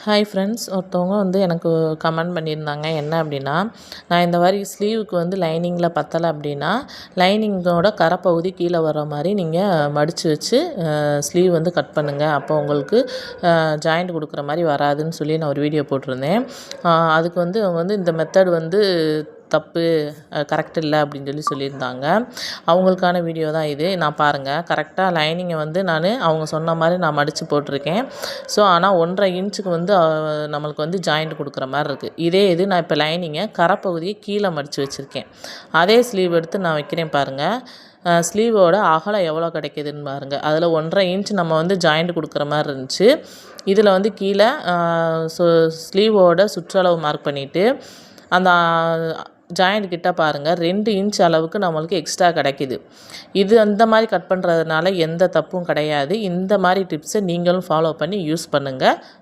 Hi friends, ஒருத்தவங்க எனக்கு comment பண்ணியிருந்தாங்க. என்ன அப்படின்னா, நான் இந்த மாதிரி ஸ்லீவுக்கு லைனிங்கில் பத்தலை அப்படின்னா லைனிங்கோட கரைப்பகுதி கீழே வர மாதிரி நீங்கள் மடித்து வச்சு ஸ்லீவ் கட் பண்ணுங்கள். அப்போ உங்களுக்கு ஜாயிண்ட் கொடுக்குற மாதிரி வராதுன்னு சொல்லி நான் ஒரு வீடியோ போட்டிருந்தேன். அதுக்கு அவங்க இந்த மெத்தட் தப்பு, கரெக்ட் இல்லை அப்படின்னு சொல்லியிருந்தாங்க. அவங்களுக்கான வீடியோ தான் இது. நான் பாருங்கள், கரெக்டாக லைனிங்கை நான் அவங்க சொன்ன மாதிரி நான் மடித்து போட்டிருக்கேன். ஸோ ஆனால் 1.5 இன்ச்சுக்கு நம்மளுக்கு ஜாயிண்ட் கொடுக்குற மாதிரி இருக்குது. இதே இது நான் இப்போ லைனிங்கை கரைப்பகுதியை கீழே மடித்து வச்சுருக்கேன். அதே ஸ்லீவ் எடுத்து நான் வைக்கிறேன் பாருங்கள். ஸ்லீவோட அகலம் எவ்வளோ கிடைக்கிதுன்னு பாருங்கள். அதில் 1.5 இன்ச் நம்ம ஜாயிண்ட் கொடுக்குற மாதிரி இருந்துச்சு. இதில் கீழே ஸ்லீவோட சுற்றளவு மார்க் பண்ணிவிட்டு அந்த ஜாயிண்ட் கிட்ட பாருங்கள் 2 இன்ச் அளவுக்கு நம்மளுக்கு எக்ஸ்ட்ரா கிடைக்கிது. இது அந்த மாதிரி கட் பண்ணுறதுனால எந்த தப்பும் கிடையாது. இந்த மாதிரி டிப்ஸை நீங்களும் ஃபாலோ பண்ணி யூஸ் பண்ணுங்கள்.